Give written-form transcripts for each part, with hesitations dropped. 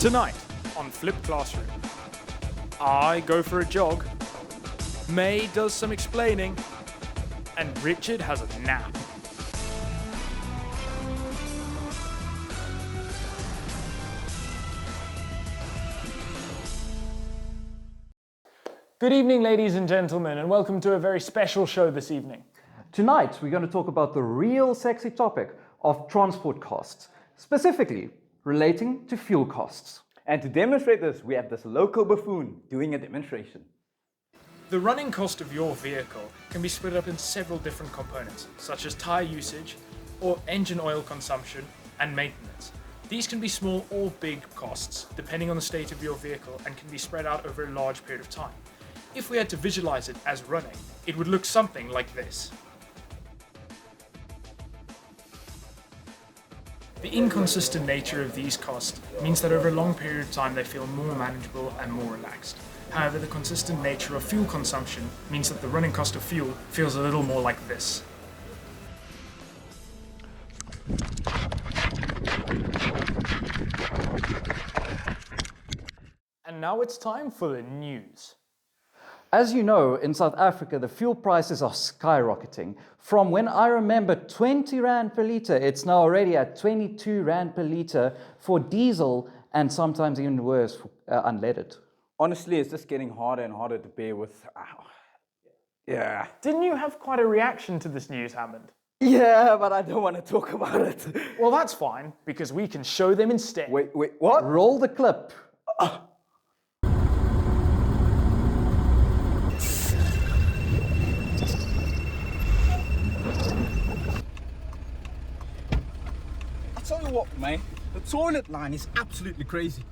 Tonight on Flip Classroom, I go for a jog, May does some explaining, and Richard has a nap. Good evening, ladies and gentlemen, and welcome to a very special show this evening. Tonight, we're going to talk about the real sexy topic of transport costs, specifically relating to fuel costs. And to demonstrate this, we have this local buffoon doing a demonstration. The running cost of your vehicle can be split up in several different components, such as tyre usage, or engine oil consumption, and maintenance. These can be small or big costs, depending on the state of your vehicle, and can be spread out over a large period of time. If we had to visualize it as running, it would look something like this. The inconsistent nature of these costs means that over a long period of time they feel more manageable and more relaxed. However, the consistent nature of fuel consumption means that the running cost of fuel feels a little more like this. And now it's time for the news. As you know, in South Africa, the fuel prices are skyrocketing. From when I remember 20 Rand per litre, it's now already at 22 Rand per litre for diesel and sometimes even worse for unleaded. Honestly, it's just getting harder and harder to bear with. Yeah. Didn't you have quite a reaction to this news, Hammond? Yeah, but I don't want to talk about it. Well, that's fine, because we can show them instead. Wait, what? Roll the clip. I'll tell you what, mate. The toilet line is absolutely crazy.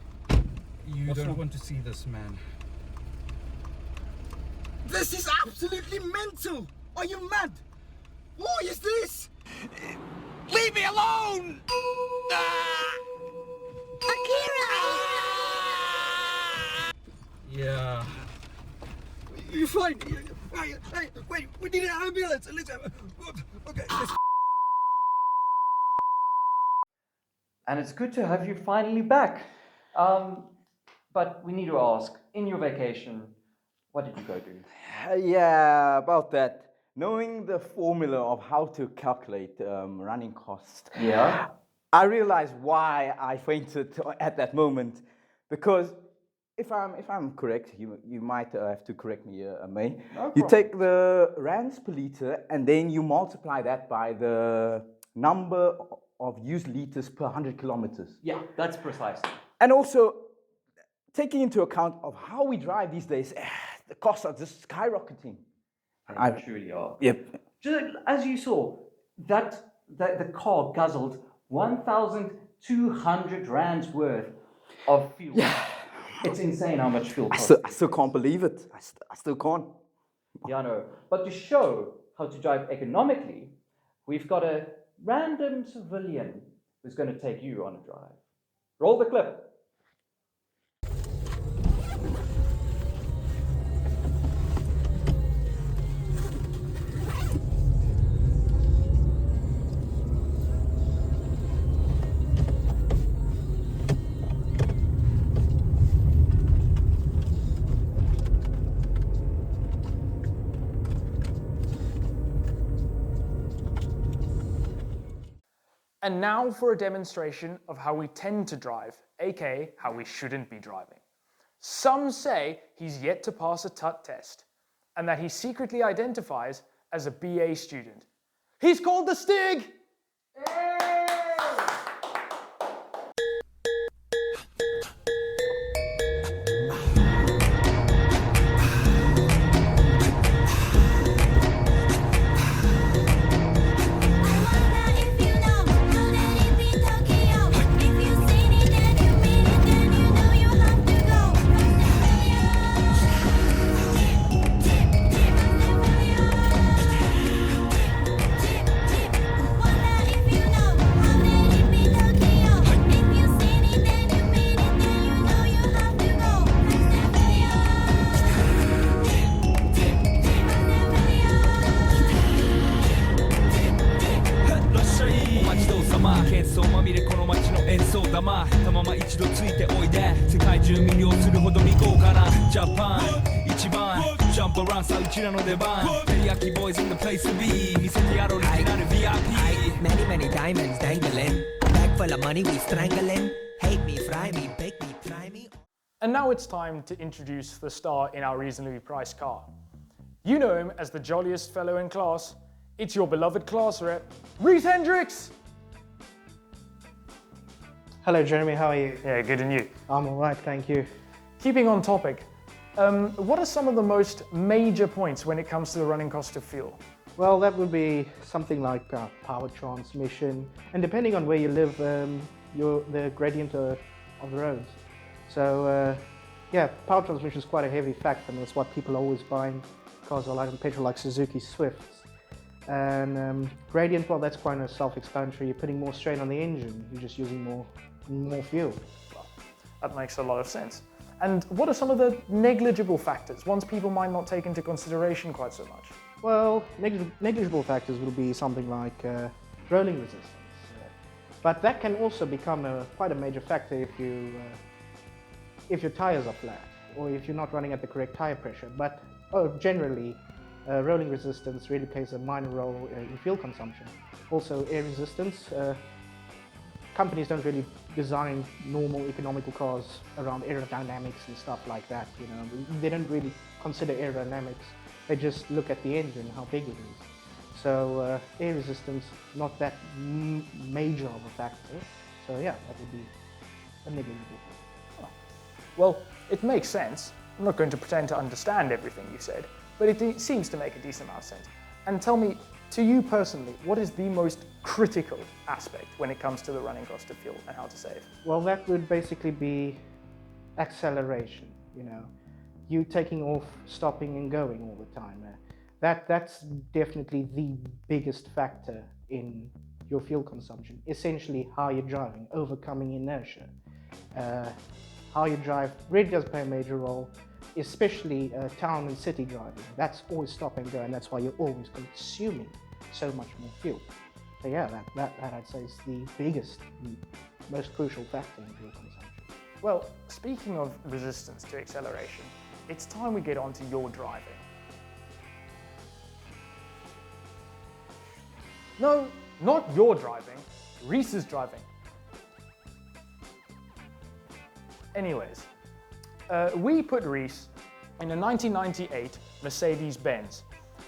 You don't want to see this, man. This is absolutely mental. Are you mad? What is this? Leave me alone! Yeah. You're fine. Wait, we need an ambulance. Okay. And it's good to have you finally back. But we need to ask, in your vacation, what did you go do? Yeah, about that. Knowing the formula of how to calculate running cost, Yeah? I realized why I fainted at that moment. Because if I'm correct, you might have to correct me, May. No You problem. take the rands per liter and then you multiply that by the number of used liters per 100 kilometers. Yeah, that's precisely. And also, taking into account of how we drive these days, the costs are just skyrocketing. They truly are. Yep. Just as you saw, the car guzzled 1,200 Rands worth of fuel. Yeah. It's insane how much fuel I costs. still can't believe it. I still can't. Yeah, I know. But to show how to drive economically, we've got a random civilian who's going to take you on a drive. Roll the clip. And now for a demonstration of how we tend to drive, aka how we shouldn't be driving. Some say he's yet to pass a TUT test, and that he secretly identifies as a BA student. He's called the Stig! If you know Japan 一番 Jump around さうちらの出番 Teriyaki boys in the place to be 見せてやろうオリジナル VIP Many, many diamonds dangling. Bag full of money, we strangling. Hate me, fry me, bake me, try me. And now it's time to introduce the star in our reasonably priced car. You know him as the jolliest fellow in class. It's your beloved class rep, Reese Hendricks! Hello, Jeremy. How are you? Yeah, good, and you? I'm all right, thank you. Keeping on topic, what are some of the most major points when it comes to the running cost of fuel? Well, that would be something like power transmission, and depending on where you live, the gradient of the roads. So, yeah, power transmission is quite a heavy factor, and that's what people are always buying cars are like on petrol, like Suzuki Swifts. And gradient, well, that's quite self-explanatory. You're putting more strain on the engine. You're just using more fuel. Well, that makes a lot of sense. And what are some of the negligible factors, ones people might not take into consideration quite so much? Well, negligible factors will be something like rolling resistance. But that can also become quite a major factor if your tires are flat or if you're not running at the correct tire pressure. But generally, rolling resistance really plays a minor role in fuel consumption. Also, air resistance. Companies don't really design normal economical cars around aerodynamics and stuff like that. You know, they don't really consider aerodynamics. They just look at the engine, how big it is. So air resistance, not that major of a factor. So yeah, that would be a negligible. Well, it makes sense. I'm not going to pretend to understand everything you said, but it seems to make a decent amount of sense. And tell me, to you personally, what is the most critical aspect when it comes to the running cost of fuel and how to save? Well, that would basically be acceleration, you know. You taking off, stopping and going all the time. That's definitely the biggest factor in your fuel consumption. Essentially how you're driving, overcoming inertia. How you drive really does play a major role, especially town and city driving. That's always stop and go, and that's why you're always consuming so much more fuel. So yeah, that I'd say is the biggest, most crucial factor in fuel consumption. Well, speaking of resistance to acceleration, it's time we get on to your driving. No, not your driving, Reese's driving. Anyways, we put Reese in a 1998 Mercedes-Benz.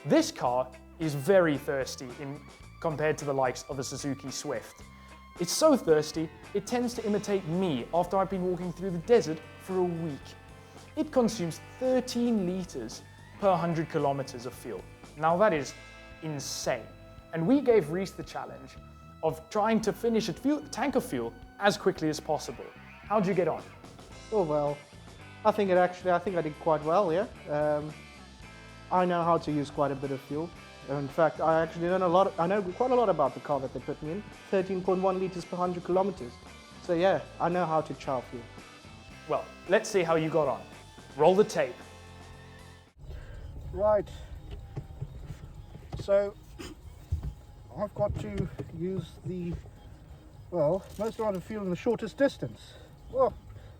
This car is very thirsty compared to the likes of a Suzuki Swift. It's so thirsty, it tends to imitate me after I've been walking through the desert for a week. It consumes 13 litres per 100 kilometers of fuel. Now that is insane. And we gave Reese the challenge of trying to finish a tank of fuel as quickly as possible. How'd you get on? Oh well, I think I did quite well, yeah. I know how to use quite a bit of fuel. In fact, I actually I know quite a lot about the car that they put me in, 13.1 litres per 100 kilometers. So yeah, I know how to chow fuel. Well, let's see how you got on. Roll the tape. Right, so I've got to use the, well, most amount of fuel in the shortest distance. Well,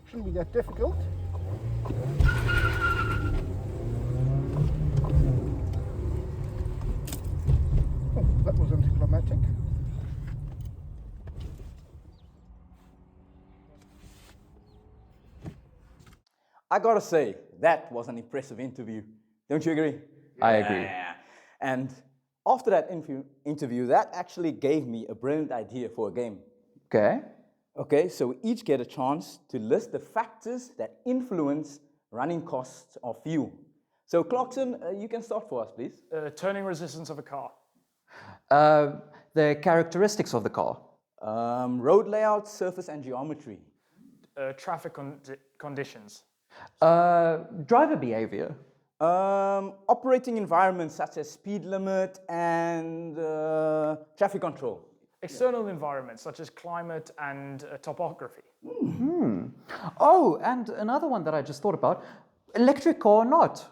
shouldn't be that difficult. Oh, that was anticlimactic. I gotta say, that was an impressive interview. Don't you agree? I agree. Yeah. And after that interview, that actually gave me a brilliant idea for a game. Okay. Okay, so we each get a chance to list the factors that influence running costs of fuel. So Clarkson, you can start for us, please. Turning resistance of a car. The characteristics of the car. Road layout, surface and geometry. Traffic conditions. Driver behavior. Operating environments such as speed limit and traffic control. External environments such as climate and topography. Oh, and another one that I just thought about, electric car or not.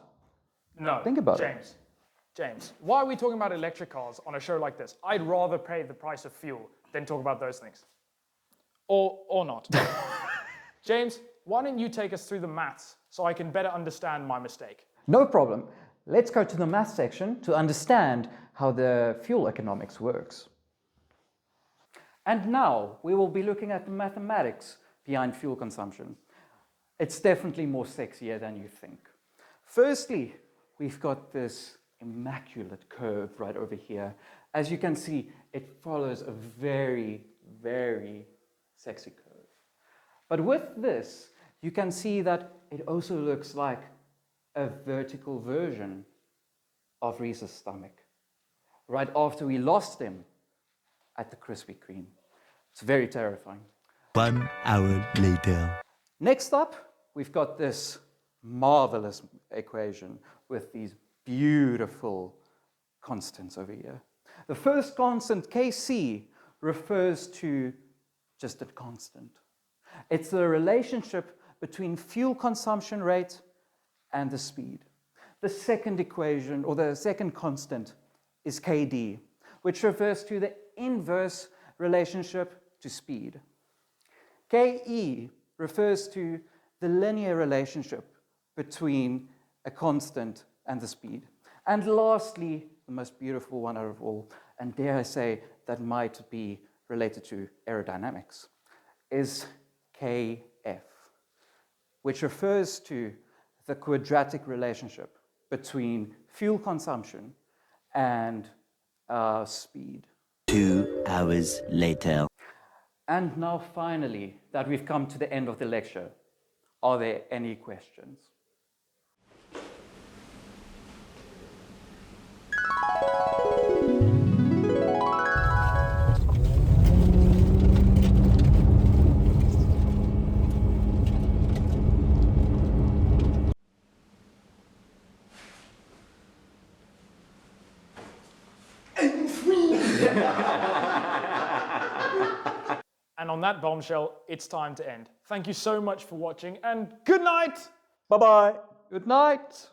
No, Think about it. James, why are we talking about electric cars on a show like this? I'd rather pay the price of fuel than talk about those things. Or not. James, why don't you take us through the maths so I can better understand my mistake. No problem. Let's go to the math section to understand how the fuel economics works. And now we will be looking at the mathematics behind fuel consumption. It's definitely more sexier than you think. Firstly, we've got this immaculate curve right over here. As you can see, it follows a very, very sexy curve. But with this, you can see that it also looks like a vertical version of Reese's stomach, right after we lost him at the Krispy Kreme. It's very terrifying. 1 hour later. Next up, we've got this marvelous equation with these beautiful constants over here. The first constant, Kc, refers to just a constant. It's the relationship between fuel consumption rate and the speed. The second equation, or the second constant, is Kd, which refers to the inverse relationship to speed. Ke refers to the linear relationship between a constant and the speed. And lastly, the most beautiful one out of all, and dare I say that might be related to aerodynamics, is Kf, which refers to the quadratic relationship between fuel consumption and speed. 2 hours later. And now finally, that we've come to the end of the lecture, are there any questions? And on that bombshell, it's time to end. Thank you so much for watching, and good night! Bye-bye. Good night.